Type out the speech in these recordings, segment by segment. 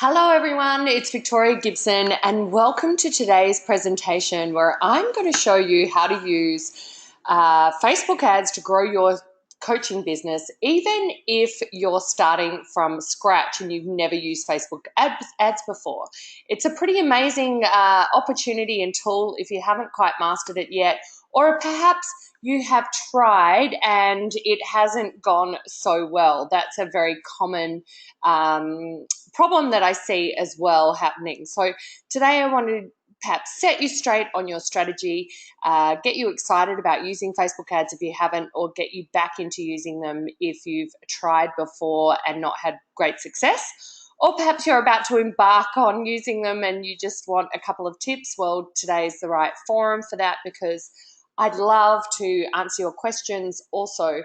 Hello everyone, it's Victoria Gibson and welcome to today's presentation where I'm going to show you how to use Facebook ads to grow your coaching business even if you're starting from scratch and you've never used Facebook ads before. It's a pretty amazing opportunity and tool if you haven't quite mastered it yet, or perhaps you have tried and it hasn't gone so well. That's a very common problem that I see as well happening. So today I want to perhaps set you straight on your strategy, get you excited about using Facebook ads if you haven't, or get you back into using them if you've tried before and not had great success. Or perhaps you're about to embark on using them and you just want a couple of tips. Well, today is the right forum for that because I'd love to answer your questions also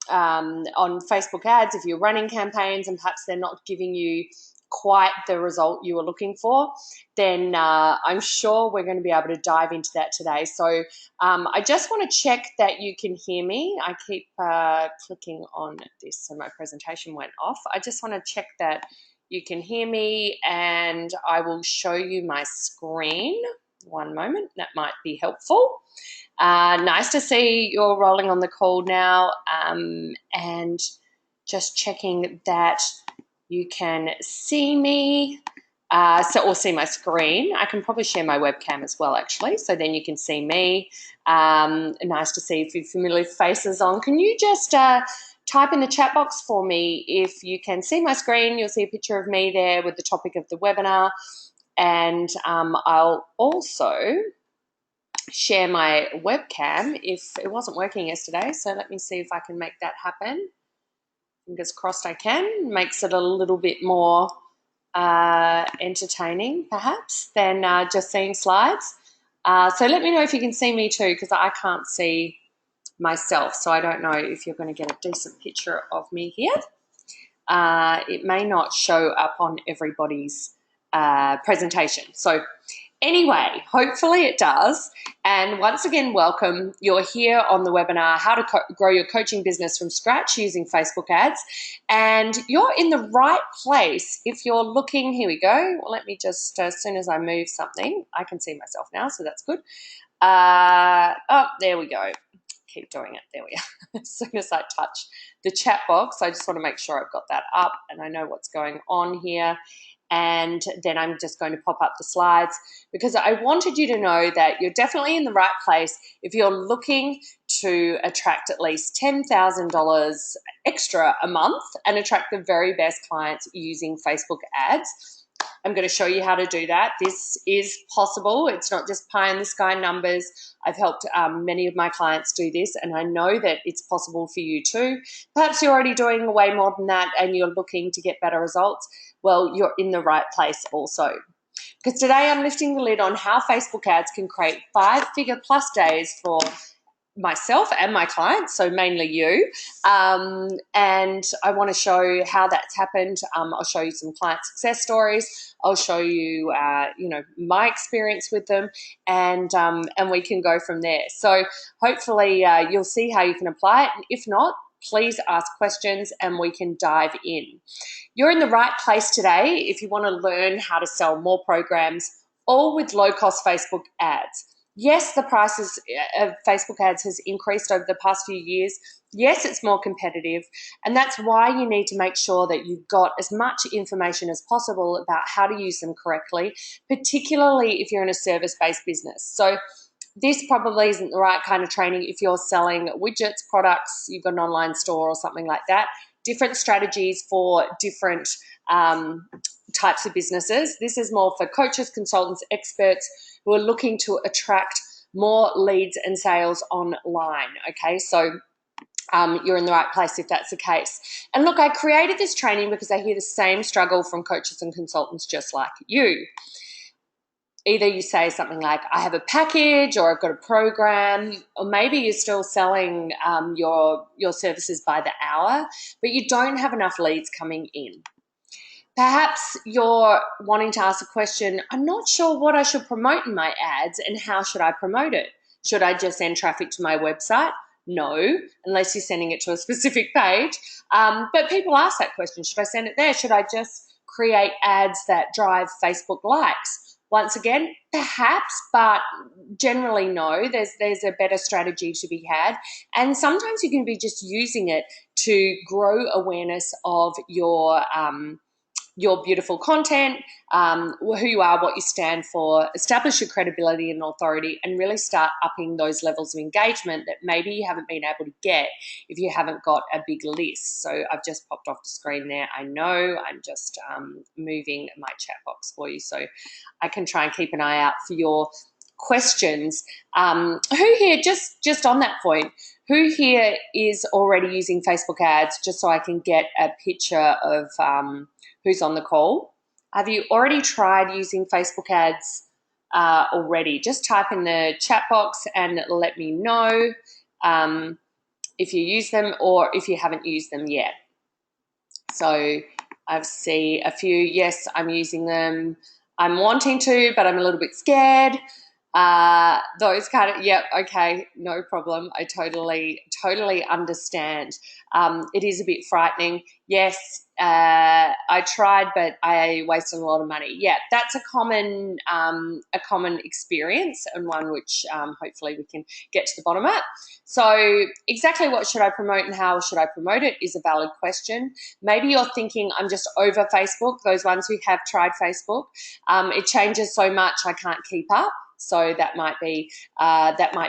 on Facebook ads if you're running campaigns and perhaps they're not giving you quite the result you were looking for, then I'm sure we're going to be able to dive into that today. So I just want to check that you can hear me. I keep clicking on this so my presentation went off. I just want to check that you can hear me and I will show you my screen. One moment, that might be helpful. Nice to see you're rolling on the call now, and just checking that you can see me, or see my screen. I can probably share my webcam as well, actually, so then you can see me. Nice to see a few familiar faces on. Can you just type in the chat box for me if you can see my screen? You'll see a picture of me there with the topic of the webinar, and I'll also share my webcam if it wasn't working yesterday, so let me see if I can make that happen. Fingers crossed I can. Makes it a little bit more entertaining perhaps than just seeing slides. So let me know if you can see me too, because I can't see myself, so I don't know if you're going to get a decent picture of me here. It may not show up on everybody's presentation. So anyway, hopefully it does. And once again, welcome. You're here on the webinar, How to Grow Your Coaching Business from Scratch Using Facebook Ads. And you're in the right place if you're looking. Here we go. Well, let me just, as soon as I move something, I can see myself now, so that's good. Oh, there we go. Keep doing it. There we are. As soon as I touch the chat box, I just want to make sure I've got that up and I know what's going on here. And then I'm just going to pop up the slides because I wanted you to know that you're definitely in the right place if you're looking to attract at least $10,000 extra a month and attract the very best clients using Facebook ads. I'm going to show you how to do that. This is possible. It's not just pie in the sky numbers. I've helped many of my clients do this, and I know that it's possible for you too. Perhaps you're already doing way more than that and you're looking to get better results. Well, you're in the right place also. Because today I'm lifting the lid on how Facebook ads can create 5-figure plus days for myself and my clients, so mainly you, and I want to show how that's happened. I'll show you some client success stories. I'll show you, my experience with them, and we can go from there. So hopefully you'll see how you can apply it, and if not, please ask questions and we can dive in. You're in the right place today if you want to learn how to sell more programs, all with low-cost Facebook ads. Yes, the prices of Facebook ads has increased over the past few years. Yes, it's more competitive, and that's why you need to make sure that you've got as much information as possible about how to use them correctly, particularly if you're in a service-based business. So this probably isn't the right kind of training if you're selling widgets, products, you've got an online store or something like that. Different strategies for different types of businesses. This is more for coaches, consultants, experts who are looking to attract more leads and sales online, okay? So you're in the right place if that's the case. And look, I created this training because I hear the same struggle from coaches and consultants just like you. Either you say something like, I have a package, or I've got a program, or maybe you're still selling your services by the hour, but you don't have enough leads coming in. Perhaps you're wanting to ask a question, I'm not sure what I should promote in my ads and how should I promote it? Should I just send traffic to my website? No, unless you're sending it to a specific page. But people ask that question, should I send it there? Should I just create ads that drive Facebook likes? Once again, perhaps, but generally no, there's a better strategy to be had. And sometimes you can be just using it to grow awareness of your beautiful content, who you are, what you stand for, establish your credibility and authority, and really start upping those levels of engagement that maybe you haven't been able to get if you haven't got a big list. So I've just popped off the screen there. I know I'm just moving my chat box for you so I can try and keep an eye out for your questions. Who here, just on that point, who here is already using Facebook ads, just so I can get a picture of who's on the call? Have you already tried using Facebook ads already? Just type in the chat box and let me know if you use them or if you haven't used them yet. So I see a few, yes, I'm using them. I'm wanting to, but I'm a little bit scared. Those kind of, yep, okay, no problem. I totally understand. It is a bit frightening. Yes, I tried, but I wasted a lot of money. Yeah, that's a common experience, and one which hopefully we can get to the bottom of. So exactly what should I promote and how should I promote it is a valid question. Maybe you're thinking, I'm just over Facebook. Those ones who have tried Facebook, it changes so much I can't keep up. So that might be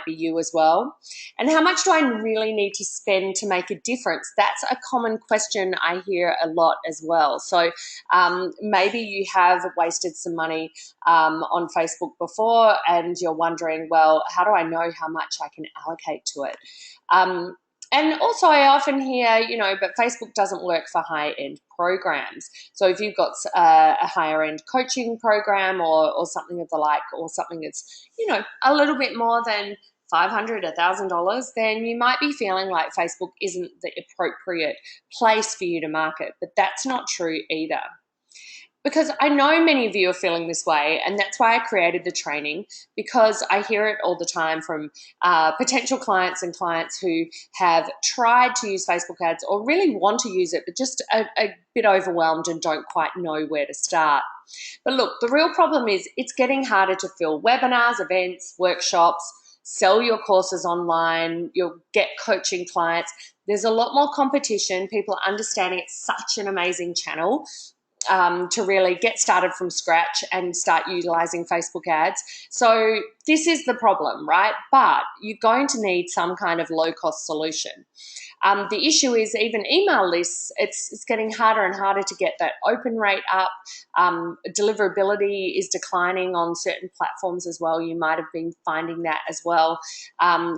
you as well. And how much do I really need to spend to make a difference? That's a common question I hear a lot as well. So maybe you have wasted some money on Facebook before and you're wondering, well, how do I know how much I can allocate to it? And also I often hear, but Facebook doesn't work for high-end programs. So if you've got a higher-end coaching program or something of the like, or something that's, a little bit more than $500, $1,000, then you might be feeling like Facebook isn't the appropriate place for you to market. But that's not true either. Because I know many of you are feeling this way, and that's why I created the training, because I hear it all the time from potential clients and clients who have tried to use Facebook ads or really want to use it, but just a bit overwhelmed and don't quite know where to start. But look, the real problem is it's getting harder to fill webinars, events, workshops, sell your courses online, you'll get coaching clients. There's a lot more competition. People are understanding it's such an amazing channel to really get started from scratch and start utilizing Facebook ads. So this is the problem, right? But you're going to need some kind of low-cost solution. The issue is even email lists, it's getting harder and harder to get that open rate up. Deliverability is declining on certain platforms as well. You might have been finding that as well.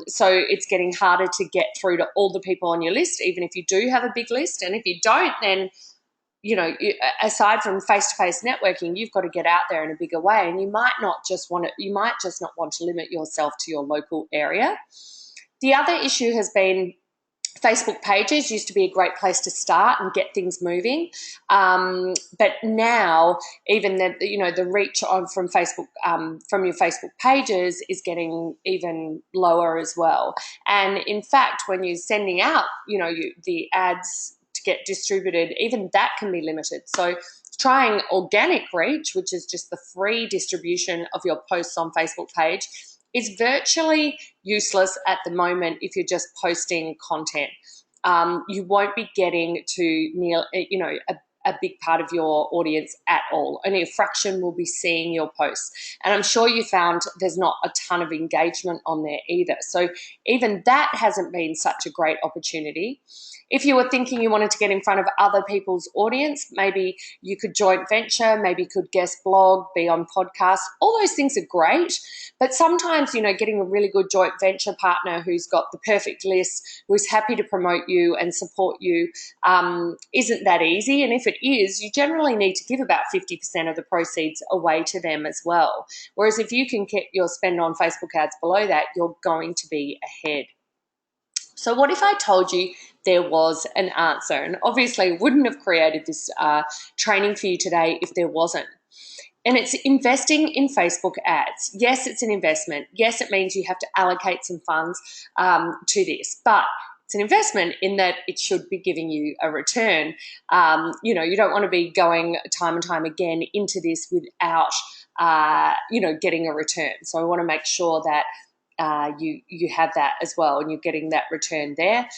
So it's getting harder to get through to all the people on your list, even if you do have a big list. And if you don't, then aside from face-to-face networking, you've got to get out there in a bigger way, and you might just not want to limit yourself to your local area. The other issue has been Facebook pages used to be a great place to start and get things moving, but now even the reach from Facebook from your Facebook pages is getting even lower as well. And in fact, when you're sending out the ads to get distributed, even that can be limited. So trying organic reach, which is just the free distribution of your posts on Facebook page, is virtually useless at the moment if you're just posting content. You won't be getting to a big part of your audience at all. Only a fraction will be seeing your posts. And I'm sure you found there's not a ton of engagement on there either. So even that hasn't been such a great opportunity. If you were thinking you wanted to get in front of other people's audience, maybe you could joint venture, maybe you could guest blog, be on podcasts. All those things are great, but sometimes, getting a really good joint venture partner who's got the perfect list, who's happy to promote you and support you, isn't that easy. And if it is, you generally need to give about 50% of the proceeds away to them as well. Whereas if you can keep your spend on Facebook ads below that, you're going to be ahead. So what if I told you there was an answer? And obviously wouldn't have created this training for you today if there wasn't. And it's investing in Facebook ads. Yes, it's an investment. Yes, it means you have to allocate some funds to this. But it's an investment in that it should be giving you a return. You know, you don't want to be going time and time again into this without, you know, getting a return. So I want to make sure that you have that as well, and you're getting that return there.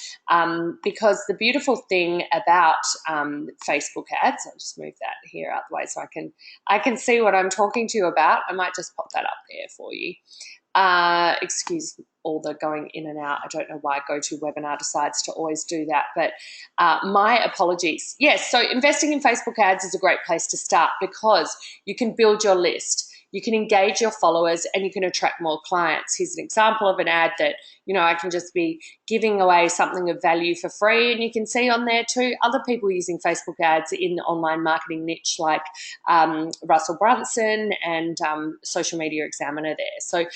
Because the beautiful thing about Facebook ads, I'll just move that here out the way so I can see what I'm talking to you about. I might just pop that up there for you. Excuse all the going in and out. I don't know why GoToWebinar decides to always do that, but my apologies. Yes, so investing in Facebook ads is a great place to start because you can build your list. You can engage your followers and you can attract more clients. Here's an example of an ad that, you know, I can just be giving away something of value for free. And you can see on there too, other people using Facebook ads in the online marketing niche like Russell Brunson and Social Media Examiner there. So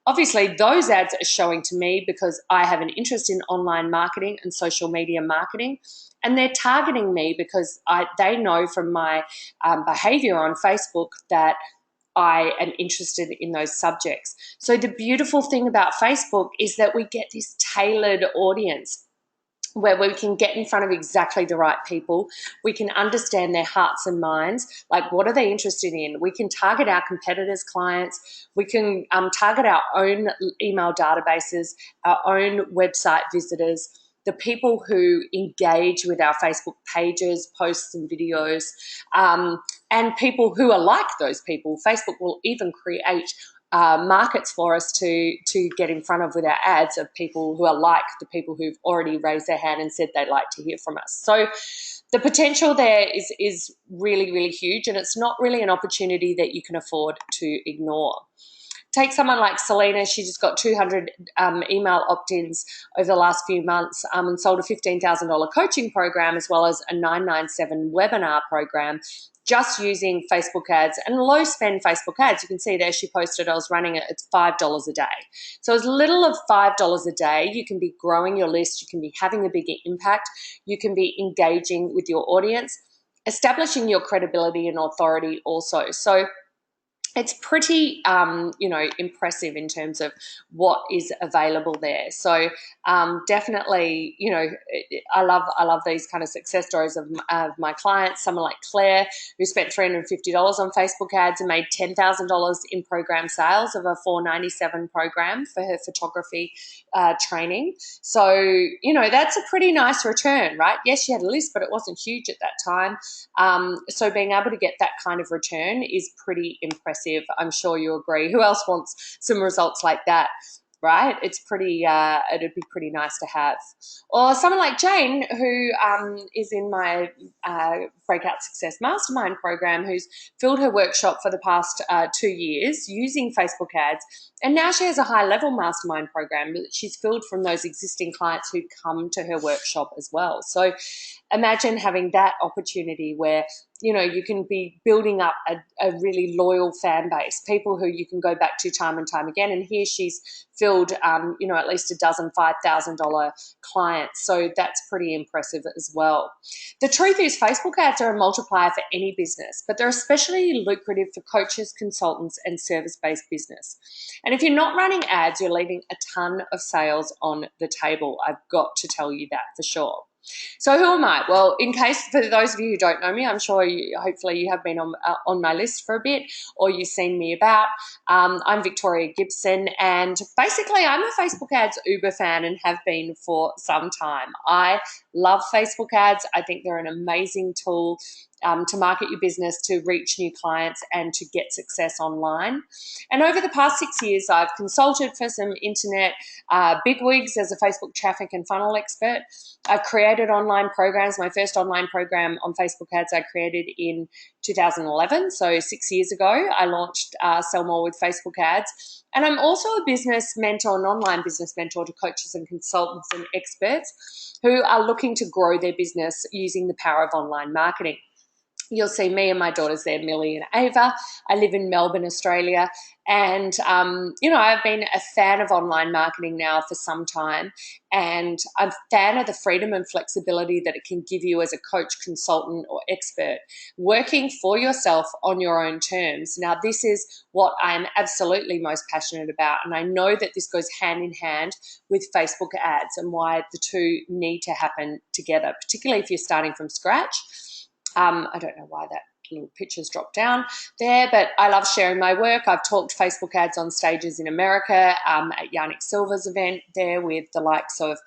obviously those ads are showing to me because I have an interest in online marketing and social media marketing. And they're targeting me because they know from my behavior on Facebook that I am interested in those subjects. So the beautiful thing about Facebook is that we get this tailored audience where we can get in front of exactly the right people. We can understand their hearts and minds, like what are they interested in? We can target our competitors' clients. We can target our own email databases, our own website visitors, the people who engage with our Facebook pages, posts and videos, and people who are like those people. Facebook will even create markets for us to get in front of with our ads of people who are like the people who've already raised their hand and said they'd like to hear from us. So the potential there is really, really huge, and it's not really an opportunity that you can afford to ignore. Take someone like Selena. She just got 200 email opt-ins over the last few months and sold a $15,000 coaching program as well as a $997 webinar program just using Facebook ads and low spend Facebook ads. You can see there she posted I was running it. It's $5 a day. So as little of $5 a day, you can be growing your list. You can be having a bigger impact. You can be engaging with your audience, establishing your credibility and authority also. So it's pretty, you know, impressive in terms of what is available there. So definitely, you know, I love these kind of success stories of my clients. Someone like Claire, who spent $350 on Facebook ads and made $10,000 in program sales of a $497 program for her photography training. So, you know, that's a pretty nice return, right? Yes, she had a list, but it wasn't huge at that time. So being able to get that kind of return is pretty impressive. I'm sure you agree. Who else wants some results like that, right? It's pretty, it'd be pretty nice to have. Or someone like Jane, who is in my Breakout Success Mastermind program, who's filled her workshop for the past 2 years using Facebook ads. And now she has a high-level mastermind program that she's filled from those existing clients who come to her workshop as well. So imagine having that opportunity where, you know, you can be building up a really loyal fan base, people who you can go back to time and time again. And here she's filled, you know, at least a dozen $5,000 clients. So that's pretty impressive as well. The truth is Facebook ads are a multiplier for any business, but they're especially lucrative for coaches, consultants, and service-based business. And if you're not running ads, you're leaving a ton of sales on the table. I've got to tell you that for sure. So who am I? Well, in case for those of you who don't know me, I'm sure hopefully you have been on my list for a bit or you've seen me about. I'm Victoria Gibson, and basically I'm a Facebook ads uber fan and have been for some time. I love Facebook ads. I think they're an amazing tool to market your business, to reach new clients, and to get success online. And over the past 6 years, I've consulted for some internet bigwigs as a Facebook traffic and funnel expert. I've created online programs. My first online program on Facebook ads I created in 2011, so 6 years ago. I launched Sell More with Facebook ads. And I'm also a business mentor, an online business mentor to coaches and consultants and experts who are looking to grow their business using the power of online marketing. You'll see me and my daughters there, Millie and Ava. I live in Melbourne, Australia. And, I've been a fan of online marketing now for some time. And I'm a fan of the freedom and flexibility that it can give you as a coach, consultant, or expert, working for yourself on your own terms. Now, this is what I'm absolutely most passionate about. And I know that this goes hand in hand with Facebook ads and why the two need to happen together, particularly if you're starting from scratch. I don't know why that little picture's dropped down there, but I love sharing my work. I've talked Facebook ads on stages in America, at Yannick Silver's event there with the likes of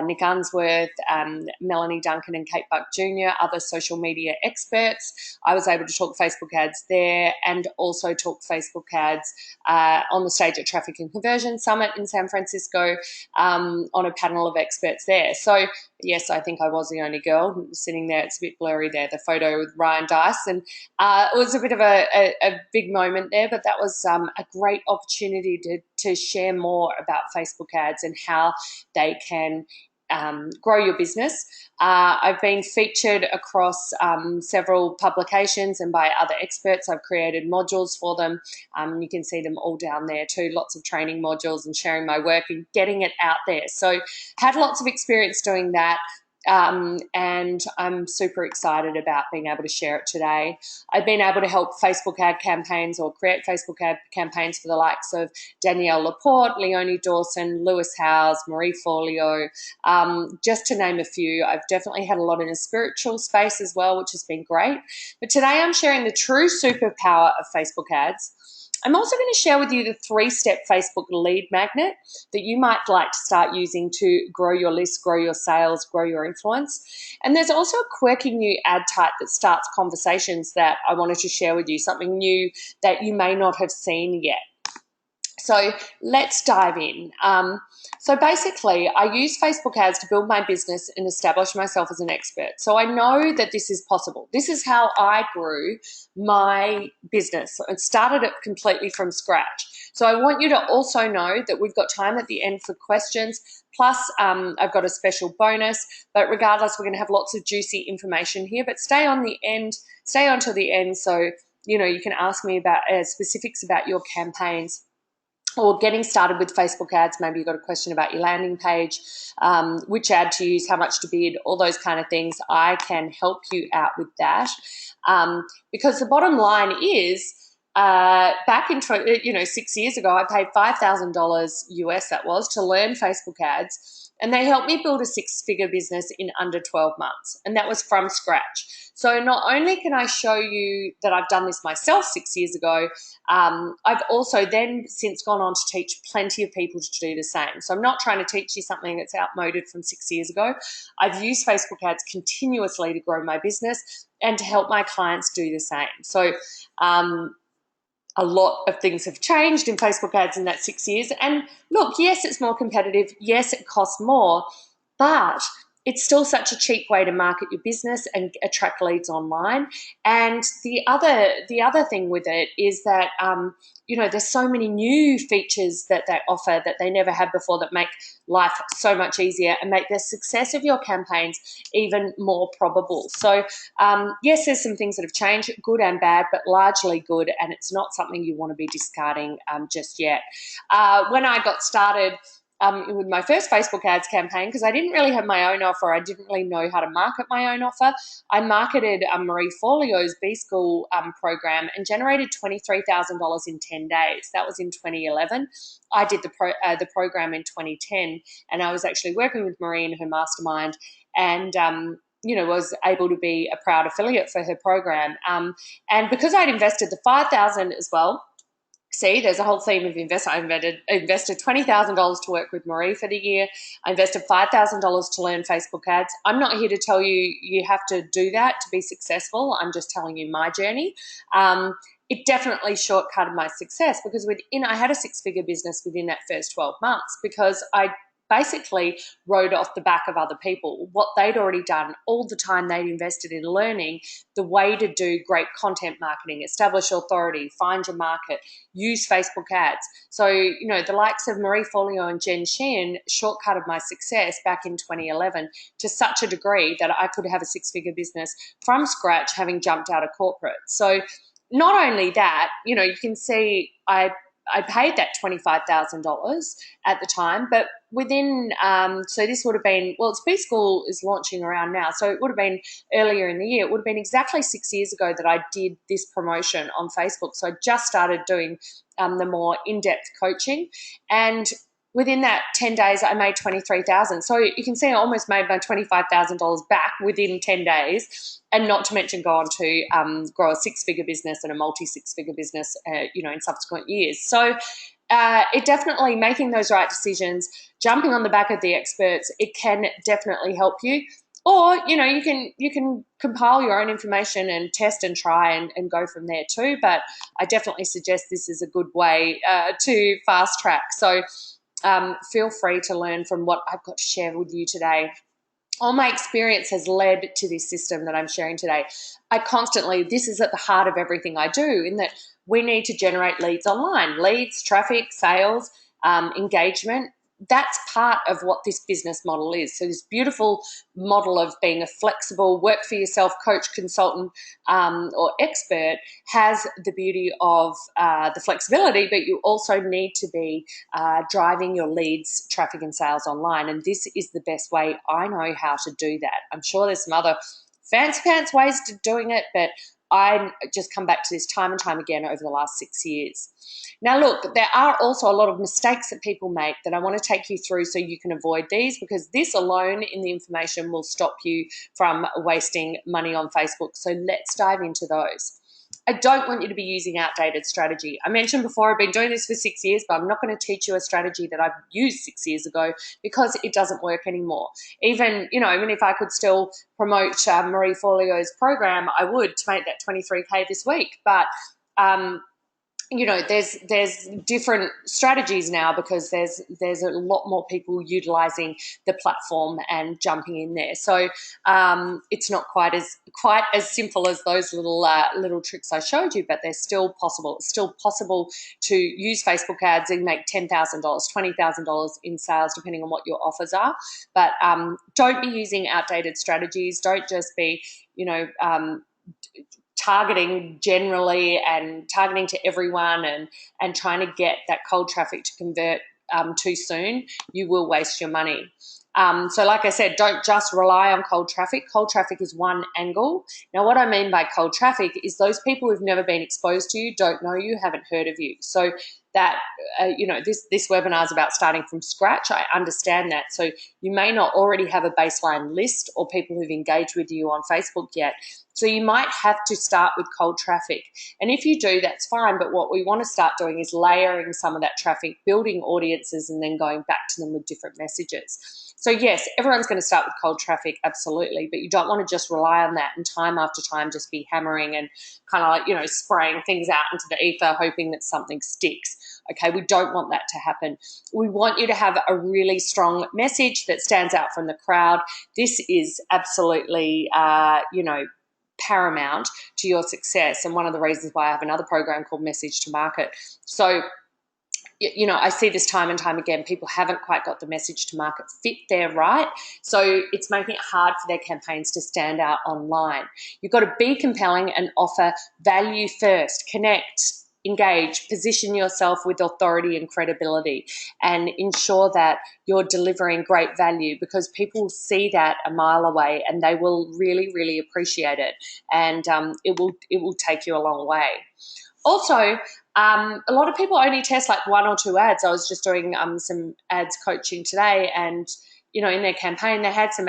Nick Unsworth, Melanie Duncan and Kate Buck Jr., other social media experts. I was able to talk Facebook ads there and also talk Facebook ads on the stage at Traffic and Conversion Summit in San Francisco, on a panel of experts there. So yes, I think I was the only girl sitting there. It's a bit blurry there, the photo with Ryan Dice. And it was a bit of a big moment there, but that was a great opportunity to share more about Facebook ads and how they can grow your business. I've been featured across several publications and by other experts. I've created modules for them. You can see them all down there too, lots of training modules and sharing my work and getting it out there. So had lots of experience doing that. And I'm super excited about being able to share it today. I've been able to help Facebook ad campaigns or create Facebook ad campaigns for the likes of Danielle Laporte, Leonie Dawson, Lewis Howes, Marie Forleo, just to name a few. I've definitely had a lot in a spiritual space as well, which has been great. But today I'm sharing the true superpower of Facebook ads. I'm also going to share with you the 3-step Facebook lead magnet that you might like to start using to grow your list, grow your sales, grow your influence. And there's also a quirky new ad type that starts conversations that I wanted to share with you, something new that you may not have seen yet. So let's dive in. So basically, I use Facebook ads to build my business and establish myself as an expert. So I know that this is possible. This is how I grew my business. It started it completely from scratch. So I want you to also know that we've got time at the end for questions. Plus, I've got a special bonus. But regardless, we're going to have lots of juicy information here. But stay on till the end so you can ask me about specifics about your campaigns or getting started with Facebook ads. Maybe you've got a question about your landing page, which ad to use, how much to bid, all those kind of things. I can help you out with that, because the bottom line is, back in 6 years ago, I paid $5,000 US, that was, to learn Facebook ads. And they helped me build a 6-figure business in under 12 months. And that was from scratch. So not only can I show you that I've done this myself 6 years ago, I've also then since gone on to teach plenty of people to do the same. So I'm not trying to teach you something that's outmoded from 6 years ago. I've used Facebook ads continuously to grow my business and to help my clients do the same. So a lot of things have changed in Facebook ads in that 6 years. And look, yes, it's more competitive. Yes, it costs more, but it's still such a cheap way to market your business and attract leads online. And the other thing with it is that, there's so many new features that they offer that they never had before that make life so much easier and make the success of your campaigns even more probable. So, yes, there's some things that have changed, good and bad, but largely good, and it's not something you want to be discarding just yet. When I got started with my first Facebook ads campaign, because I didn't really have my own offer. I didn't really know how to market my own offer. I marketed Marie Forleo's B-School program and generated $23,000 in 10 days. That was in 2011. I did the program in 2010, and I was actually working with Marie in her mastermind and was able to be a proud affiliate for her program. And because I'd invested the $5,000 as well, see, there's a whole theme of investment. I invested $20,000 to work with Marie for the year. I invested $5,000 to learn Facebook ads. I'm not here to tell you you have to do that to be successful. I'm just telling you my journey. It definitely shortcutted my success because I had a 6-figure business within that first 12 months because I basically rode off the back of other people, what they'd already done, all the time they'd invested in learning the way to do great content marketing, establish authority, find your market, use Facebook ads. So, the likes of Marie Forleo and Jen Sheehan shortcutted my success back in 2011 to such a degree that I could have a six-figure business from scratch, having jumped out of corporate. So not only that, you can see I paid that $25,000 at the time, but within, so this would have been, it's B-School is launching around now, so it would have been earlier in the year. It would have been exactly 6 years ago that I did this promotion on Facebook. So I just started doing the more in-depth coaching, and within that 10 days, I made $23,000. So you can see I almost made my $25,000 back within 10 days, and not to mention go on to grow a six-figure business and a multi-six-figure business, in subsequent years. So it definitely, making those right decisions, jumping on the back of the experts, it can definitely help you. Or, you can compile your own information and test and try and go from there too. But I definitely suggest this is a good way to fast track. So feel free to learn from what I've got to share with you today. All my experience has led to this system that I'm sharing today. This is at the heart of everything I do, in that we need to generate leads online. Leads, traffic, sales, engagement. That's part of what this business model is. So this beautiful model of being a flexible, work for yourself coach, consultant, or expert has the beauty of the flexibility, but you also need to be driving your leads, traffic and sales online. And this is the best way I know how to do that. I'm sure there's some other fancy pants ways to doing it, but I just come back to this time and time again over the last 6 years. Now, look, there are also a lot of mistakes that people make that I want to take you through so you can avoid these, because this alone in the information will stop you from wasting money on Facebook. So let's dive into those. I don't want you to be using outdated strategy. I mentioned before, I've been doing this for 6 years, but I'm not going to teach you a strategy that I've used 6 years ago, because it doesn't work anymore. Even if I could still promote Marie Forleo's program, I would, to make that 23K this week. But there's different strategies now, because there's a lot more people utilizing the platform and jumping in there. So it's not quite as simple as those little tricks I showed you, but they're still possible. It's still possible to use Facebook ads and make $10,000, $20,000 in sales, depending on what your offers are. But don't be using outdated strategies. Don't just be, targeting generally and targeting to everyone and trying to get that cold traffic to convert too soon. You will waste your money. So like I said, don't just rely on cold traffic. Cold traffic is one angle. Now, what I mean by cold traffic is those people who've never been exposed to you, don't know you, haven't heard of you. So that, this webinar is about starting from scratch. I understand that. So you may not already have a baseline list or people who've engaged with you on Facebook yet. So you might have to start with cold traffic. And if you do, that's fine. But what we want to start doing is layering some of that traffic, building audiences, and then going back to them with different messages. So yes, everyone's going to start with cold traffic, absolutely. But you don't want to just rely on that and time after time just be hammering and kind of like, spraying things out into the ether, hoping that something sticks. Okay, we don't want that to happen. We want you to have a really strong message that stands out from the crowd. This is absolutely, paramount to your success, and one of the reasons why I have another program called Message to Market. So, I see this time and time again. People haven't quite got the message to market fit there, right? So it's making it hard for their campaigns to stand out online. You've got to be compelling and offer value first. Connect, engage, position yourself with authority and credibility, and ensure that you're delivering great value, because people see that a mile away and they will really, really appreciate it, and it will take you a long way. Also, a lot of people only test like one or two ads. I was just doing some ads coaching today, and in their campaign they had some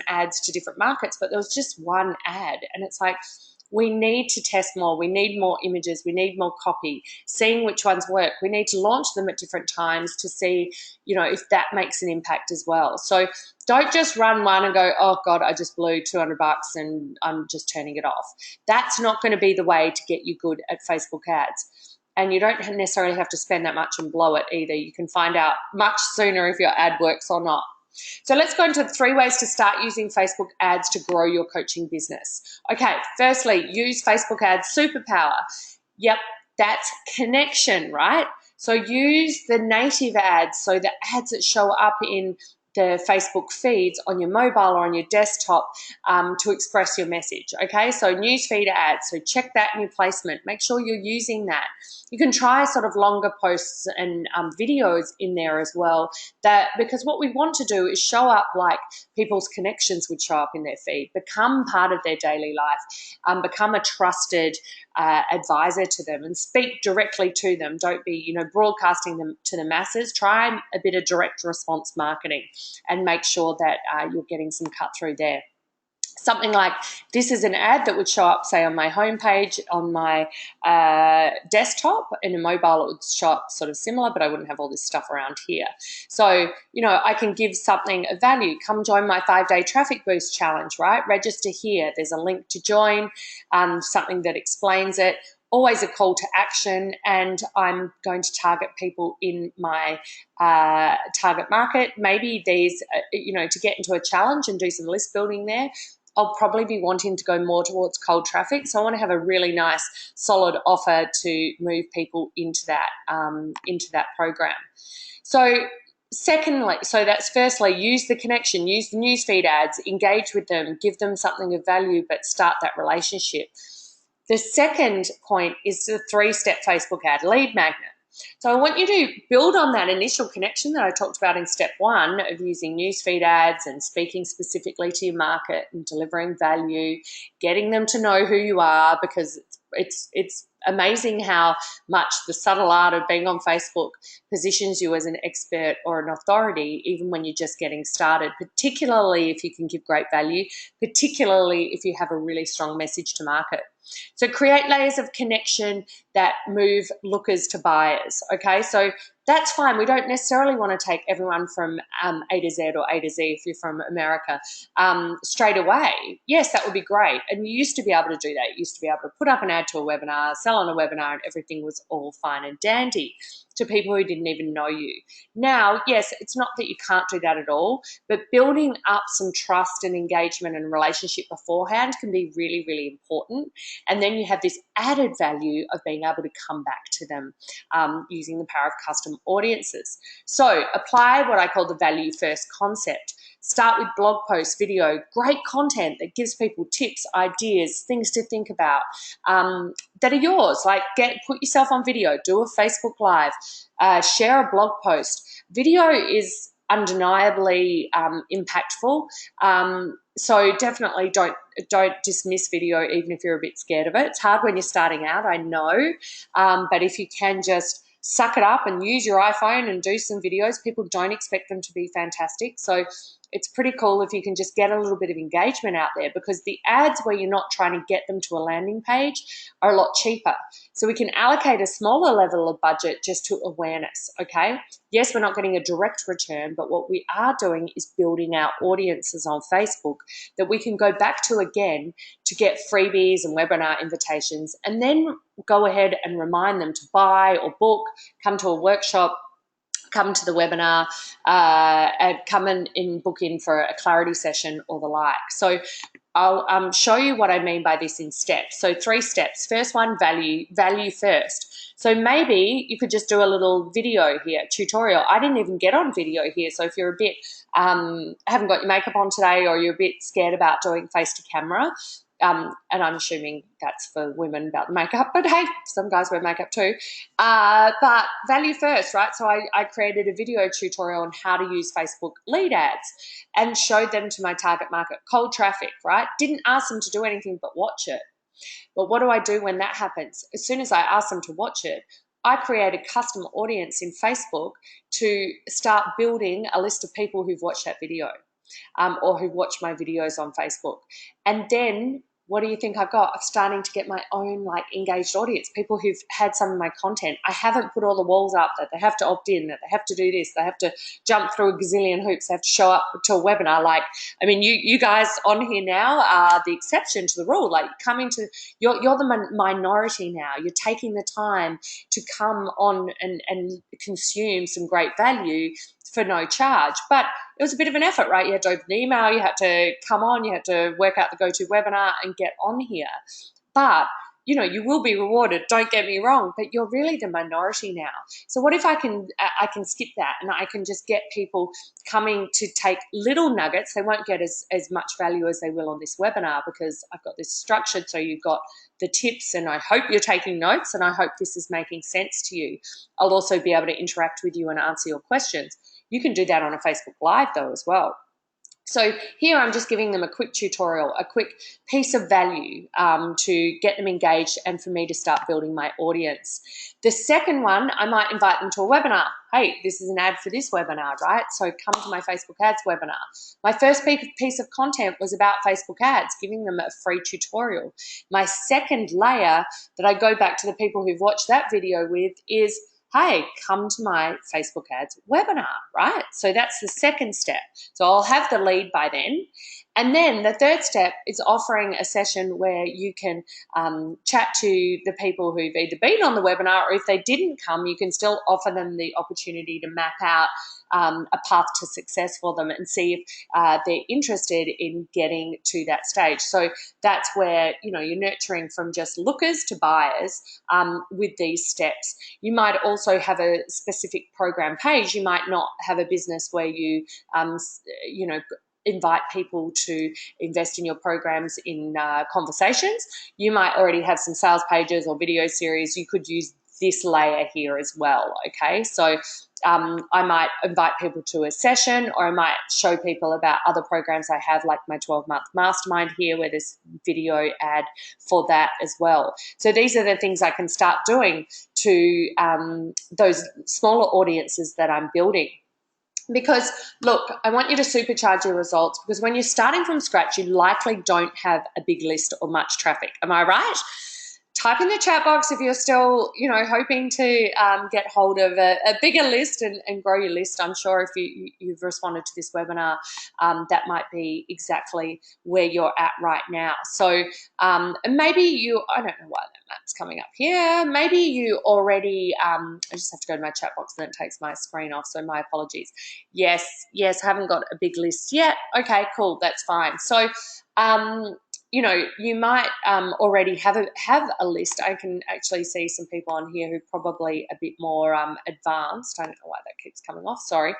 ads to different markets, but there was just one ad, and it's like, we need to test more. We need more images. We need more copy, seeing which ones work. We need to launch them at different times to see, if that makes an impact as well. So don't just run one and go, oh God, I just blew $200 and I'm just turning it off. That's not going to be the way to get you good at Facebook ads. and you don't necessarily have to spend that much and blow it either. You can find out much sooner if your ad works or not. So let's go into 3 ways to start using Facebook ads to grow your coaching business. Okay, firstly, use Facebook ads superpower. Yep, that's connection, right? So use the native ads, so the ads that show up in the Facebook feeds on your mobile or on your desktop to express your message, okay? So newsfeed ads, so check that in your placement. Make sure you're using that. You can try sort of longer posts and videos in there as well, because what we want to do is show up like people's connections would show up in their feed, become part of their daily life, become a trusted advisor to them and speak directly to them. Don't be, broadcasting them to the masses. Try a bit of direct response marketing and make sure that you're getting some cut through there. Something like this is an ad that would show up, say, on my homepage on my desktop. In a mobile, it would show up sort of similar, but I wouldn't have all this stuff around here. So, I can give something of value. Come join my 5-day traffic boost challenge, right? Register here. There's a link to join, something that explains it. Always a call to action, and I'm going to target people in my target market. Maybe these, to get into a challenge and do some list building there, I'll probably be wanting to go more towards cold traffic. So I want to have a really nice, solid offer to move people into that program. So secondly, so that's firstly, use the connection, use the newsfeed ads, engage with them, give them something of value, but start that relationship. The second point is the 3-step Facebook ad, lead magnet. So I want you to build on that initial connection that I talked about in step 1 of using newsfeed ads and speaking specifically to your market and delivering value, getting them to know who you are, because it's amazing how much the subtle art of being on Facebook positions you as an expert or an authority, even when you're just getting started, particularly if you can give great value, particularly if you have a really strong message to market. So create layers of connection that move lookers to buyers, okay? So that's fine. We don't necessarily want to take everyone from A to Z or A to Z if you're from America straight away. Yes, that would be great. And you used to be able to do that. You used to be able to put up an ad to a webinar, sell on a webinar, and everything was all fine and dandy to people who didn't even know you. Now, yes, it's not that you can't do that at all, but building up some trust and engagement and relationship beforehand can be really, really important. And then you have this added value of being able to come back to them using the power of custom audiences. So apply what I call the value first concept. Start with blog posts, video, great content that gives people tips, ideas, things to think about that are yours. Like put yourself on video, do a Facebook Live, share a blog post. Video is undeniably impactful. So definitely don't dismiss video, even if you're a bit scared of it. It's hard when you're starting out, I know, but if you can just suck it up and use your iPhone and do some videos, people don't expect them to be fantastic. So it's pretty cool if you can just get a little bit of engagement out there, because the ads where you're not trying to get them to a landing page are a lot cheaper. So we can allocate a smaller level of budget just to awareness, okay? Yes, we're not getting a direct return, but what we are doing is building our audiences on Facebook that we can go back to again to get freebies and webinar invitations, and then go ahead and remind them to buy or book, come to a workshop, come to the webinar, and come and book in for a clarity session or the like. So I'll show you what I mean by this in steps. So 3 steps. First one, value first. So maybe you could just do a little video here, tutorial. I didn't even get on video here. So if you're a bit, haven't got your makeup on today, or you're a bit scared about doing face to camera, and I'm assuming that's for women about the makeup, but hey, some guys wear makeup too. But value first, right? So I created a video tutorial on how to use Facebook lead ads and showed them to my target market, cold traffic, right? Didn't ask them to do anything but watch it. But what do I do when that happens? As soon as I ask them to watch it, I create a custom audience in Facebook to start building a list of people who've watched that video or who've watched my videos on Facebook. And then what do you think I've got? I'm starting to get my own like engaged audience, people who've had some of my content. I haven't put all the walls up that they have to opt in, that they have to do this, they have to jump through a gazillion hoops, they have to show up to a webinar. Like, I mean, you guys on here now are the exception to the rule. Like, you're the minority now. You're taking the time to come on and consume some great value for no charge. But it was a bit of an effort, right? You had to open the email, you had to come on, you had to work out the GoToWebinar and get on here. But you know, you will be rewarded, don't get me wrong, but you're really the minority now. So what if I can skip that and I can just get people coming to take little nuggets? They won't get as much value as they will on this webinar, because I've got this structured so you've got the tips, and I hope you're taking notes, and I hope this is making sense to you. I'll also be able to interact with you and answer your questions. You can do that on a Facebook Live though as well. So here I'm just giving them a quick tutorial, a quick piece of value to get them engaged and for me to start building my audience. The second one, I might invite them to a webinar. Hey, this is an ad for this webinar, right? So come to my Facebook ads webinar. My first piece of content was about Facebook ads, giving them a free tutorial. My second layer that I go back to the people who've watched that video with is, hey, come to my Facebook ads webinar, right? So that's the second step. So I'll have the lead by then. And then the third step is offering a session where you can chat to the people who've either been on the webinar, or if they didn't come, you can still offer them the opportunity to map out a path to success for them and see if they're interested in getting to that stage. So that's where, you know, you're nurturing from just lookers to buyers with these steps. You might also have a specific program page. You might not have a business where you, you know, invite people to invest in your programs in conversations. You might already have some sales pages or video series. You could use this layer here as well, okay? So I might invite people to a session, or I might show people about other programs I have, like my 12-month mastermind here, where there's video ad for that as well. So these are the things I can start doing to those smaller audiences that I'm building. Because look, I want you to supercharge your results, because when you're starting from scratch, you likely don't have a big list or much traffic. Am I right? Type in the chat box if you're still, you know, hoping to get hold of a bigger list and grow your list. I'm sure if you've responded to this webinar, that might be exactly where you're at right now. So maybe you, I don't know why that map's coming up here. Maybe you already, I just have to go to my chat box and then it takes my screen off, so my apologies. Yes, I haven't got a big list yet. Okay, cool, that's fine. So, you know, you might already have a list. I can actually see some people on here who are probably a bit more advanced. I don't know why that keeps coming off, sorry.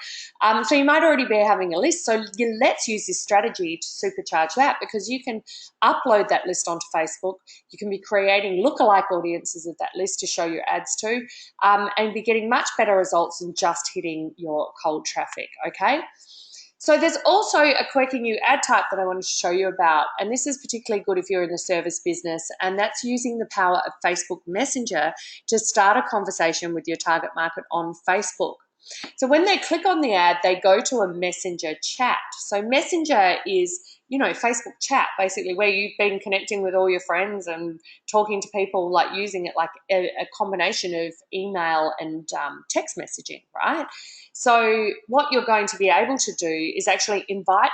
So you might already be having a list. So let's use this strategy to supercharge that, because you can upload that list onto Facebook. You can be creating lookalike audiences of that list to show your ads to, and be getting much better results than just hitting your cold traffic, okay? So there's also a quirky new ad type that I wanted to show you about, and this is particularly good if you're in the service business, and that's using the power of Facebook Messenger to start a conversation with your target market on Facebook. So when they click on the ad, they go to a Messenger chat. So Messenger is, you know, Facebook chat, basically, where you've been connecting with all your friends and talking to people, like using it like a combination of email and text messaging, right? So what you're going to be able to do is actually invite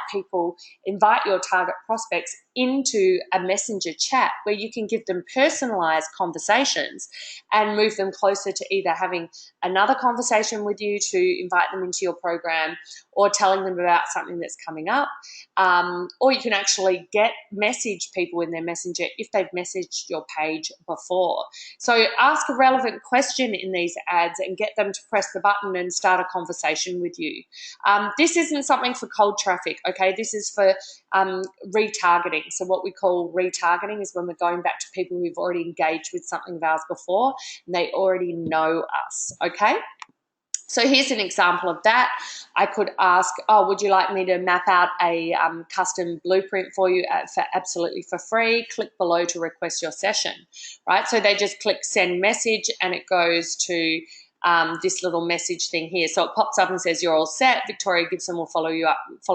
your target prospects into a Messenger chat where you can give them personalized conversations and move them closer to either having another conversation with you to invite them into your program, or telling them about something that's coming up. Or you can actually message people in their Messenger if they've messaged your page before. So ask a relevant question in these ads and get them to press the button and start a conversation with you. This isn't something for cold traffic, okay? This is for retargeting. So what we call retargeting is when we're going back to people who've already engaged with something of ours before and they already know us, okay? So here's an example of that. I could ask, oh, would you like me to map out a custom blueprint for you absolutely for free? Click below to request your session, right? So they just click send message and it goes to this little message thing here. So it pops up and says, you're all set. Victoria Gibson will follow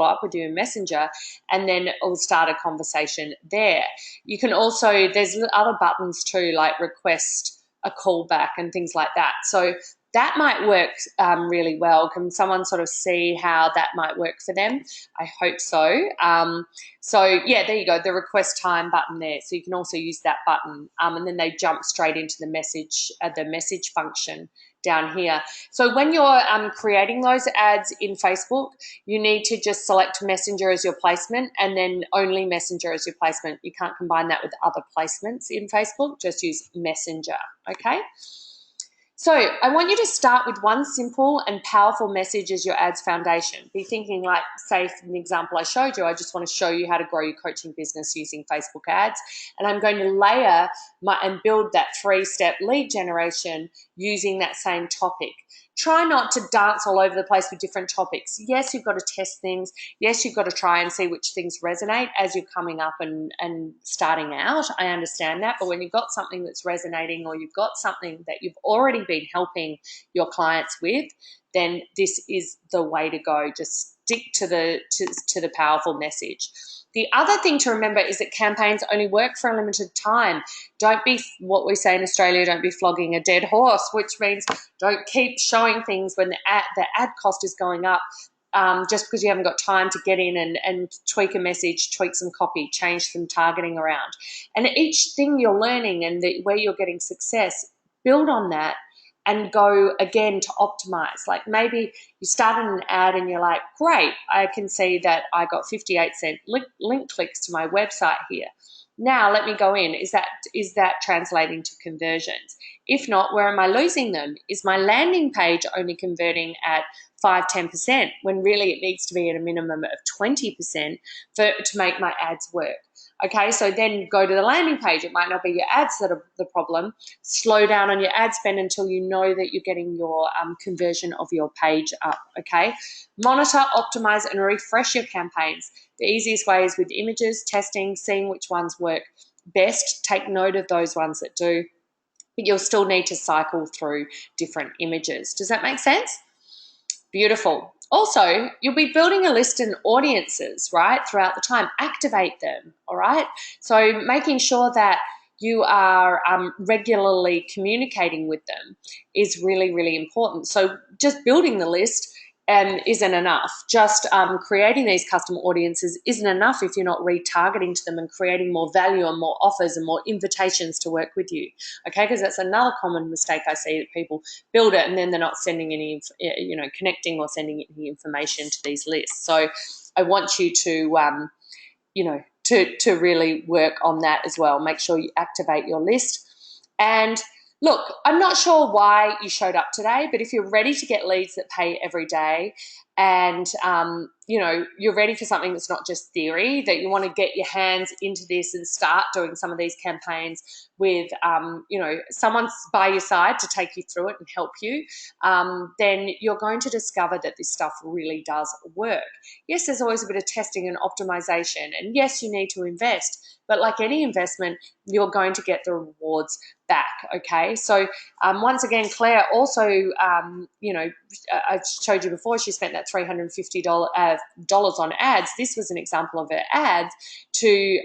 up with you in Messenger, and then it will start a conversation there. You can also, there's other buttons too, like request a call back and things like that. So that might work really well. Can someone sort of see how that might work for them? I hope so. So yeah, there you go, the request time button there. So you can also use that button, and then they jump straight into the message function down here. So when you're creating those ads in Facebook, you need to just select Messenger as your placement, and then only Messenger as your placement. You can't combine that with other placements in Facebook. Just use Messenger, okay? So I want you to start with one simple and powerful message as your ads foundation. Be thinking like, say, from the example I showed you, I just want to show you how to grow your coaching business using Facebook ads. And I'm going to layer and build that 3-step lead generation using that same topic. Try not to dance all over the place with different topics. Yes, you've got to test things. Yes, you've got to try and see which things resonate as you're coming up and starting out. I understand that. But when you've got something that's resonating, or you've got something that you've already been helping your clients with, then this is the way to go. Just stick to the powerful message. The other thing to remember is that campaigns only work for a limited time. Don't be, what we say in Australia, don't be flogging a dead horse, which means don't keep showing things when the ad cost is going up, just because you haven't got time to get in and tweak a message, tweak some copy, change some targeting around. And each thing you're learning and where you're getting success, build on that and go again to optimize. Like maybe you started an ad and you're like, great, I can see that I got 58-cent link clicks to my website here. Now let me go in. Is that translating to conversions? If not, where am I losing them? Is my landing page only converting at 5-10% when really it needs to be at a minimum of 20% to make my ads work? Okay, so then go to the landing page. It might not be your ads that are the problem. Slow down on your ad spend until you know that you're getting your conversion of your page up, okay? Monitor, optimize, and refresh your campaigns. The easiest way is with images, testing, seeing which ones work best. Take note of those ones that do, but you'll still need to cycle through different images. Does that make sense? Beautiful. Also, you'll be building a list and audiences, right, throughout the time. Activate them, all right? So making sure that you are regularly communicating with them is really, really important. So just building the list isn't enough. Just creating these custom audiences isn't enough if you're not retargeting to them and creating more value and more offers and more invitations to work with you, okay? Because that's another common mistake I see, that people build it and then they're not sending any, connecting or sending any information to these lists. So I want you to, to really work on that as well. Make sure you activate your list. And look, I'm not sure why you showed up today, but if you're ready to get leads that pay every day, and you're ready for something that's not just theory, that you want to get your hands into this and start doing some of these campaigns with someone by your side to take you through it and help you, then you're going to discover that this stuff really does work. Yes, there's always a bit of testing and optimization, and yes, you need to invest, but like any investment, you're going to get the rewards back, okay? So once again, Claire also, I showed you before, she spent that $350 on ads. This was an example of her ads to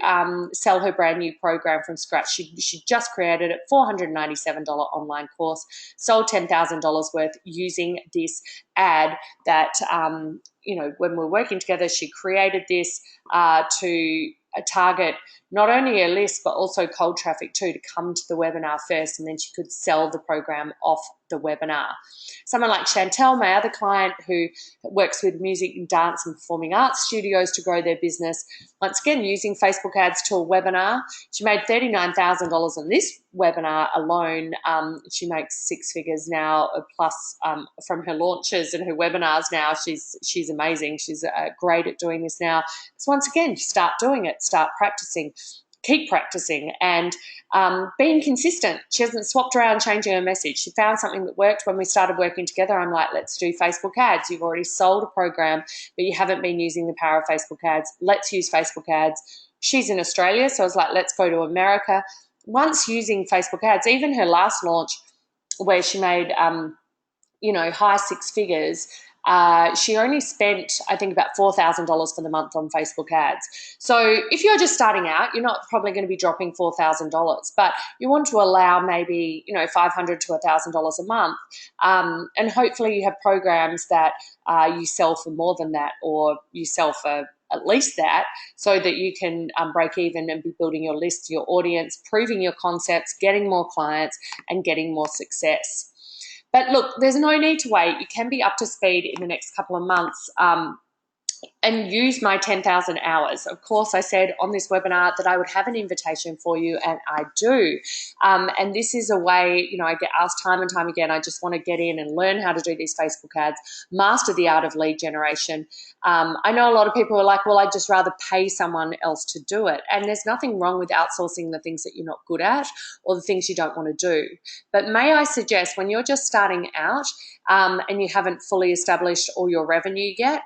sell her brand new program from scratch. She just created a $497 online course, sold $10,000 worth using this ad that, when we're working together, she created this to target not only a list but also cold traffic too, to come to the webinar first, and then she could sell the program off the webinar. Someone like Chantal, my other client, who works with music and dance and performing arts studios to grow their business, once again using Facebook ads to a webinar. She made $39,000 on this webinar alone. She makes 6 figures now plus from her launches and her webinars now. She's amazing. She's great at doing this now. So once again, start doing it, start practicing. Keep practicing and being consistent. She hasn't swapped around changing her message. She found something that worked when we started working together. I'm like, let's do Facebook ads. You've already sold a program, but you haven't been using the power of Facebook ads. Let's use Facebook ads. She's in Australia, so I was like, let's go to America. Once using Facebook ads, even her last launch where she made high six figures, she only spent, I think, about $4,000 for the month on Facebook ads. So if you're just starting out, you're not probably going to be dropping $4,000, but you want to allow maybe, $500 to $1,000 a month. And hopefully you have programs that you sell for more than that, or you sell for at least that, so that you can break even and be building your list, your audience, proving your concepts, getting more clients, and getting more success. But look, there's no need to wait. You can be up to speed in the next couple of months. And use my 10,000 hours. Of course, I said on this webinar that I would have an invitation for you, and I do. And this is a way, I get asked time and time again, I just want to get in and learn how to do these Facebook ads, master the art of lead generation. I know a lot of people are like, well, I'd just rather pay someone else to do it. And there's nothing wrong with outsourcing the things that you're not good at or the things you don't want to do. But may I suggest, when you're just starting out and you haven't fully established all your revenue yet,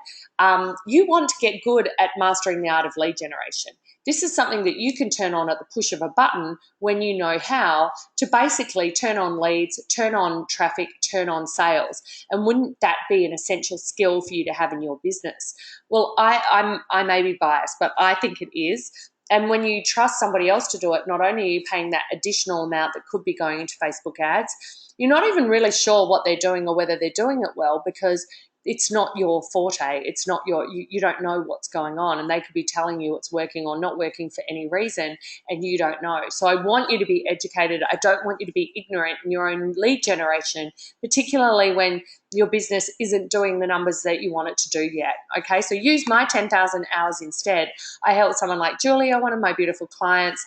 you want to get good at mastering the art of lead generation. This is something that you can turn on at the push of a button when you know how to basically turn on leads, turn on traffic, turn on sales. And wouldn't that be an essential skill for you to have in your business? Well, I may be biased, but I think it is. And when you trust somebody else to do it, not only are you paying that additional amount that could be going into Facebook ads, you're not even really sure what they're doing or whether they're doing it well, because it's not your forte. It's not you don't know what's going on, and they could be telling you it's working or not working for any reason, and you don't know. So I want you to be educated. I don't want you to be ignorant in your own lead generation, particularly when your business isn't doing the numbers that you want it to do yet. Okay, so use my 10,000 hours instead. I helped someone like Julia, one of my beautiful clients,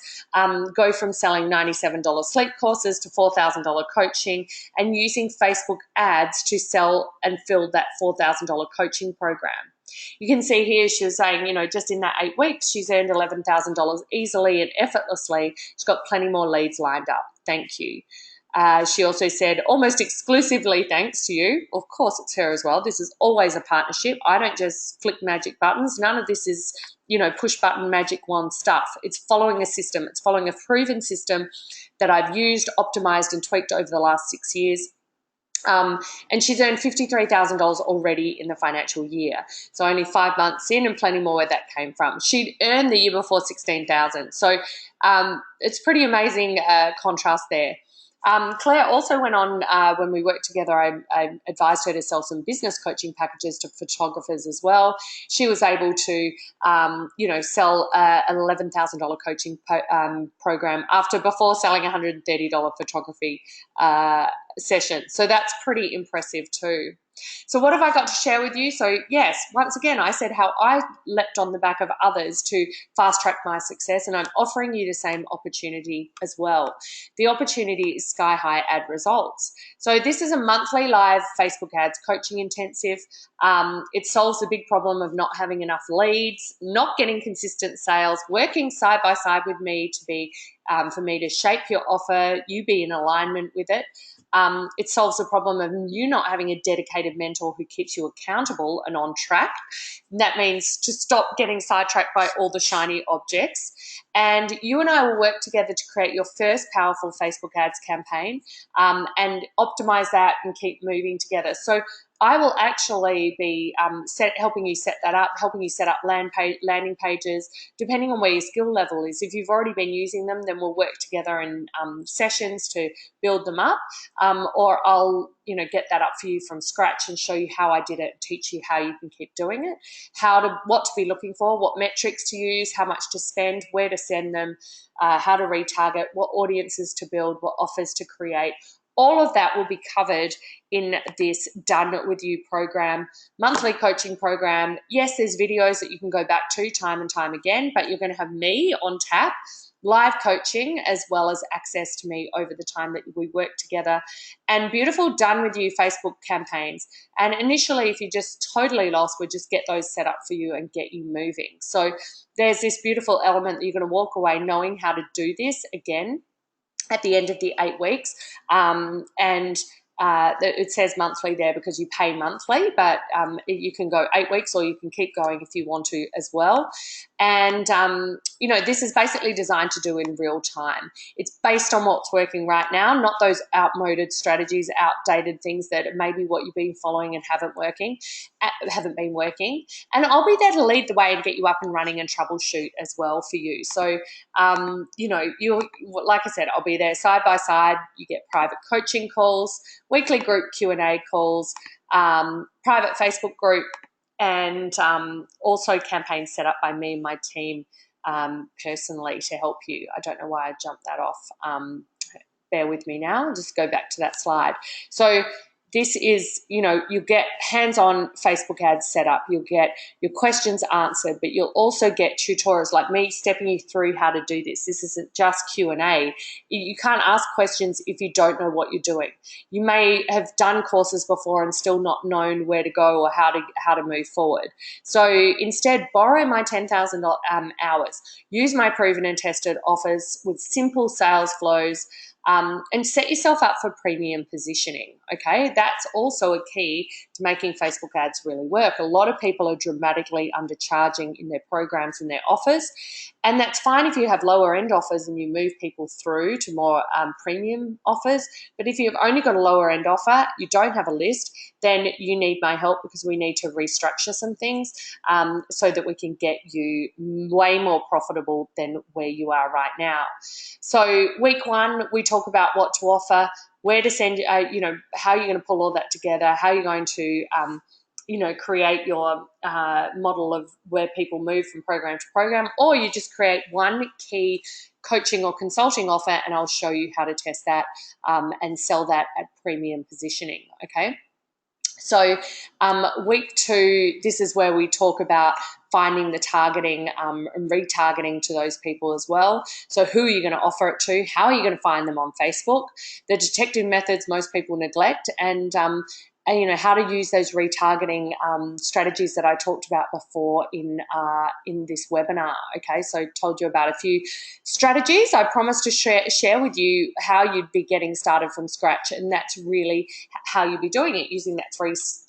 go from selling $97 sleep courses to $4,000 coaching, and using Facebook ads to sell and fill that $4,000 coaching program. You can see here she was saying, just in that 8 weeks, she's earned $11,000 easily and effortlessly. She's got plenty more leads lined up. Thank you. She also said, almost exclusively thanks to you. Of course, it's her as well. This is always a partnership. I don't just flick magic buttons. None of this is, push button magic wand stuff. It's following a system. It's following a proven system that I've used, optimized, and tweaked over the last 6 years. And she's earned $53,000 already in the financial year. So only 5 months in, and plenty more where that came from. She'd earned the year before $16,000. So it's pretty amazing contrast there. Claire also went on, when we worked together, I advised her to sell some business coaching packages to photographers as well. She was able to, sell an $11,000 coaching program before selling a $130 photography session. So that's pretty impressive too. So what have I got to share with you? So yes, once again, I said how I leapt on the back of others to fast track my success, and I'm offering you the same opportunity as well. The opportunity is Sky High Ad Results. So this is a monthly live Facebook ads coaching intensive. It solves the big problem of not having enough leads, not getting consistent sales, working side by side with me to be, for me to shape your offer, you be in alignment with it. It solves the problem of you not having a dedicated mentor who keeps you accountable and on track. And that means to stop getting sidetracked by all the shiny objects. And you and I will work together to create your first powerful Facebook ads campaign and optimize that and keep moving together. So I will actually be helping you set that up, helping you set up landing pages, depending on where your skill level is. If you've already been using them, then we'll work together in sessions to build them up, or I'll get that up for you from scratch and show you how I did it, teach you how you can keep doing it, what to be looking for, what metrics to use, how much to spend, where to send them, how to retarget, what audiences to build, what offers to create. All of that will be covered in this Done With You program, monthly coaching program. Yes, there's videos that you can go back to time and time again, but you're going to have me on tap, live coaching, as well as access to me over the time that we work together, and beautiful Done With You Facebook campaigns. And initially, if you're just totally lost, we'll just get those set up for you and get you moving. So there's this beautiful element that you're going to walk away knowing how to do this again at the end of the 8 weeks. It says monthly there because you pay monthly, but you can go 8 weeks or you can keep going if you want to as well. And, this is basically designed to do in real time. It's based on what's working right now, not those outmoded strategies, outdated things that maybe what you've been following and haven't been working. And I'll be there to lead the way and get you up and running and troubleshoot as well for you. So, you like I said, I'll be there side by side. You get private coaching calls, weekly group Q&A calls, private Facebook group, and also campaigns set up by me and my team personally to help you. I don't know why I jumped that off. Bear with me now. I'll just go back to that slide. So this is, you get hands-on Facebook ads set up. You'll get your questions answered, but you'll also get tutorials like me stepping you through how to do this. This isn't just Q&A. You can't ask questions if you don't know what you're doing. You may have done courses before and still not known where to go or how to move forward. So instead, borrow my 10,000 hours. Use my proven and tested offers with simple sales flows, and set yourself up for premium positioning, okay? That's also a key to making Facebook ads really work. A lot of people are dramatically undercharging in their programs and their offers, and that's fine if you have lower end offers and you move people through to more premium offers. But if you've only got a lower end offer, you don't have a list, then you need my help because we need to restructure some things so that we can get you way more profitable than where you are right now. So week one, we talk about what to offer, where to send, how you're going to pull all that together, how you're going to, create your model of where people move from program to program, or you just create one key coaching or consulting offer and I'll show you how to test that and sell that at premium positioning, okay? So week two, this is where we talk about finding the targeting and retargeting to those people as well. So who are you going to offer it to? How are you going to find them on Facebook? The detective methods most people neglect, and how to use those retargeting strategies that I talked about before in this webinar. Okay, so I told you about a few strategies. I promised to share with you how you'd be getting started from scratch, and that's really how you'd be doing it, using that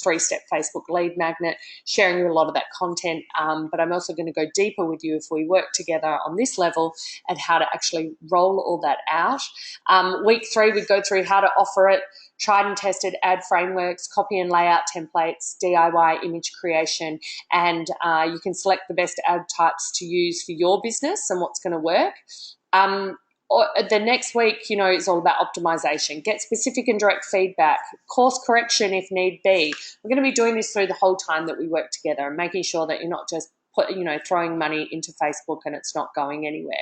three-step Facebook lead magnet, sharing a lot of that content. But I'm also going to go deeper with you if we work together on this level and how to actually roll all that out. Week three, we go through how to offer it, tried and tested ad frameworks, copy and layout templates, DIY image creation, and you can select the best ad types to use for your business and what's going to work. Or the next week, it's all about optimization. Get specific and direct feedback, course correction if need be. We're going to be doing this through the whole time that we work together and making sure that you're not just throwing money into Facebook and it's not going anywhere.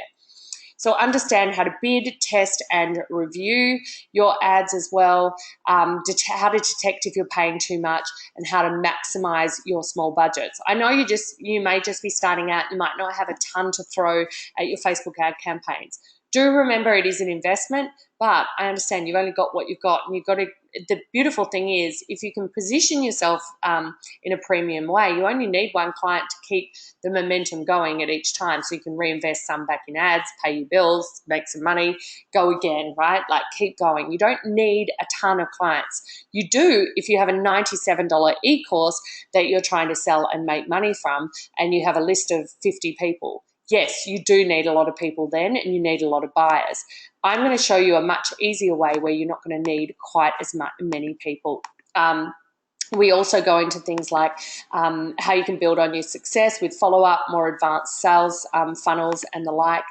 So understand how to bid, test, and review your ads as well, how to detect if you're paying too much, and how to maximize your small budgets. I know you may just be starting out. You might not have a ton to throw at your Facebook ad campaigns. Do remember it is an investment, but I understand you've only got what you've got, and you've got to. The beautiful thing is, if you can position yourself in a premium way, you only need one client to keep the momentum going at each time, so you can reinvest some back in ads, pay your bills, make some money, go again, right? Like, keep going. You don't need a ton of clients. You do if you have a $97 e-course that you're trying to sell and make money from, and you have a list of 50 people. Yes, you do need a lot of people then, and you need a lot of buyers. I'm going to show you a much easier way where you're not going to need quite as many people. We also go into things like how you can build on your success with follow-up, more advanced sales funnels and the like.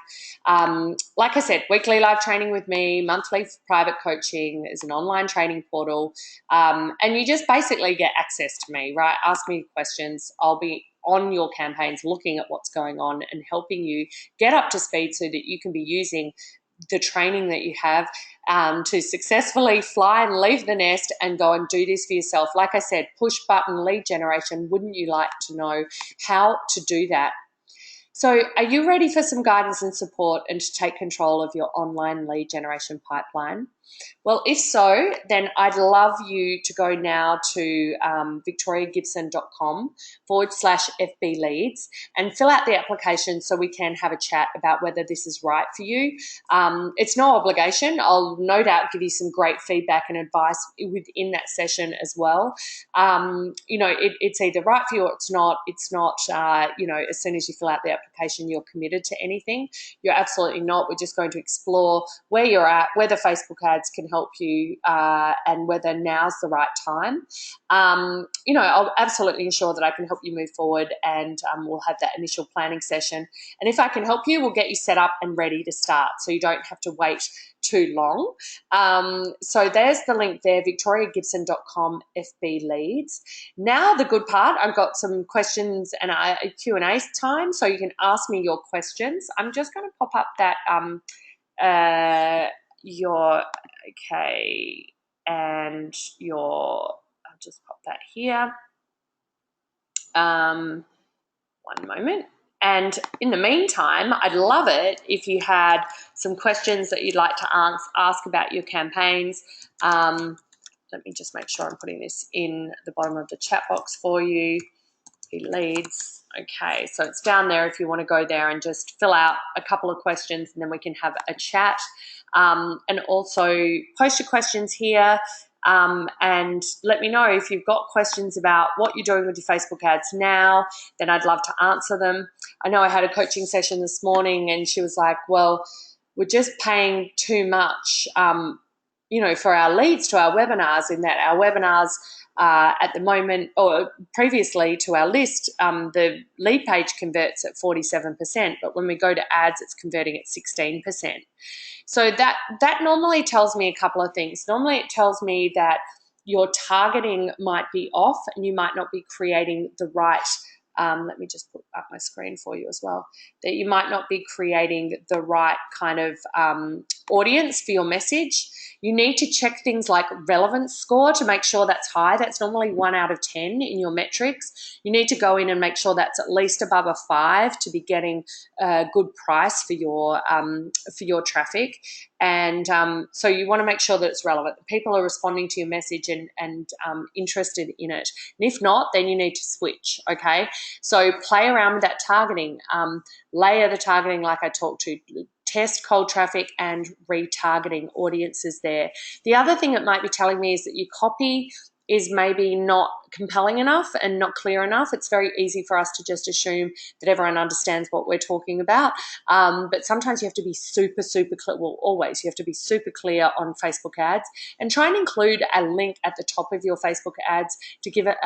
Like I said, weekly live training with me, monthly private coaching is an online training portal, and you just basically get access to me, right? Ask me questions. I'll be on your campaigns looking at what's going on and helping you get up to speed so that you can be using the training that you have to successfully fly and leave the nest and go and do this for yourself. Like I said, push button lead generation. Wouldn't you like to know how to do that? So are you ready for some guidance and support and to take control of your online lead generation pipeline? Well, if so, then I'd love you to go now to victoriagibson.com/FB leads and fill out the application so we can have a chat about whether this is right for you. It's no obligation. I'll no doubt give you some great feedback and advice within that session as well. It's either right for you or it's not. It's not, as soon as you fill out the application, application you're committed to anything. You're absolutely not. We're just going to explore where you're at, whether Facebook ads can help you, and whether now's the right time. I'll absolutely ensure that I can help you move forward, and we'll have that initial planning session. And if I can help you, we'll get you set up and ready to start, so you don't have to wait too long. So there's the link there, victoriagibson.com FB leads. Now the good part, I've got some questions and a Q&A time, so you can ask me your questions. I'm just going to pop up that I'll just pop that here. One moment. And in the meantime, I'd love it if you had some questions that you'd like to ask about your campaigns. Let me just make sure I'm putting this in the bottom of the chat box for you. Leads. Okay, so it's down there if you want to go there and just fill out a couple of questions, and then we can have a chat. And also post your questions here. And let me know if you've got questions about what you're doing with your Facebook ads now, then I'd love to answer them. I know I had a coaching session this morning and she was like, well, we're just paying too much, for our leads to our webinars, in that our webinars at the moment, or previously to our list, the lead page converts at 47%, but when we go to ads, it's converting at 16%. So that normally tells me a couple of things. Normally it tells me that your targeting might be off and you might not be creating the right, let me just put up my screen for you as well, that you might not be creating the right kind of audience for your message. You need to check things like relevance score to make sure that's high. That's normally 1 out of 10 in your metrics. You need to go in and make sure that's at least above a 5 to be getting a good price for your traffic. And so you want to make sure that it's relevant. People are responding to your message and interested in it. And if not, then you need to switch, okay? So play around with that targeting. Layer the targeting like I talked to. Test cold traffic and retargeting audiences there. The other thing it might be telling me is that your copy is maybe not compelling enough and not clear enough. It's very easy for us to just assume that everyone understands what we're talking about. But sometimes you have to be super, super clear. Well, always you have to be super clear on Facebook ads, and try and include a link at the top of your Facebook ads to give it,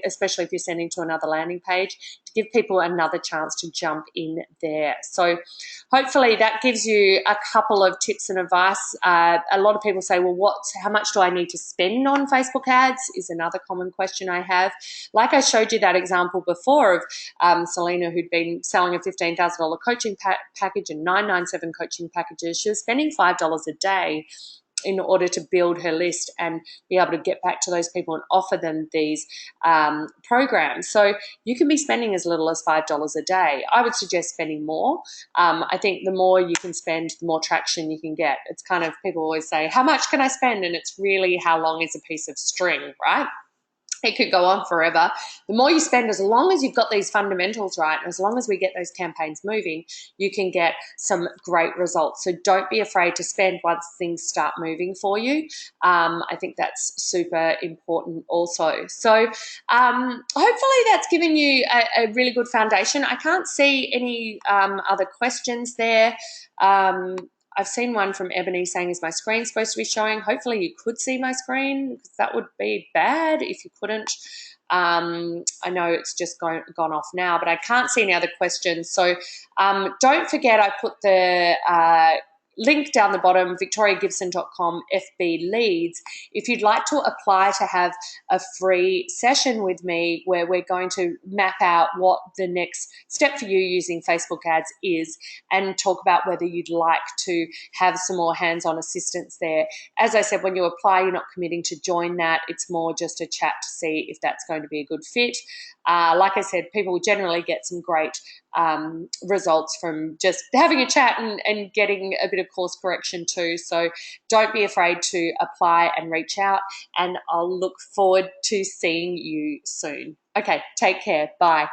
especially if you're sending to another landing page, to give people another chance to jump in there. So hopefully that gives you a couple of tips and advice. A lot of people say, well, how much do I need to spend on Facebook ads is another common question I have. Like I showed you that example before of Selena, who'd been selling a $15,000 coaching package and 997 coaching packages. She was spending $5 a day in order to build her list and be able to get back to those people and offer them these programs. So you can be spending as little as $5 a day. I would suggest spending more. I think the more you can spend, the more traction you can get. It's kind of, people always say, how much can I spend? And it's really how long is a piece of string, right? It could go on forever. The more you spend, as long as you've got these fundamentals right, and as long as we get those campaigns moving, you can get some great results. So don't be afraid to spend once things start moving for you. I think that's super important also. So hopefully that's given you a really good foundation. I can't see any other questions there. I've seen one from Ebony saying, is my screen supposed to be showing? Hopefully you could see my screen, because that would be bad if you couldn't. I know it's just gone off now, but I can't see any other questions. So don't forget, I put the link down the bottom, victoriagibson.com FB leads. If you'd like to apply to have a free session with me where we're going to map out what the next step for you using Facebook ads is, and talk about whether you'd like to have some more hands-on assistance there. As I said, when you apply, you're not committing to join that. It's more just a chat to see if that's going to be a good fit. Like I said, people generally get some great results from just having a chat and getting a bit of course correction too. So don't be afraid to apply and reach out, and I'll look forward to seeing you soon. Okay, take care. Bye.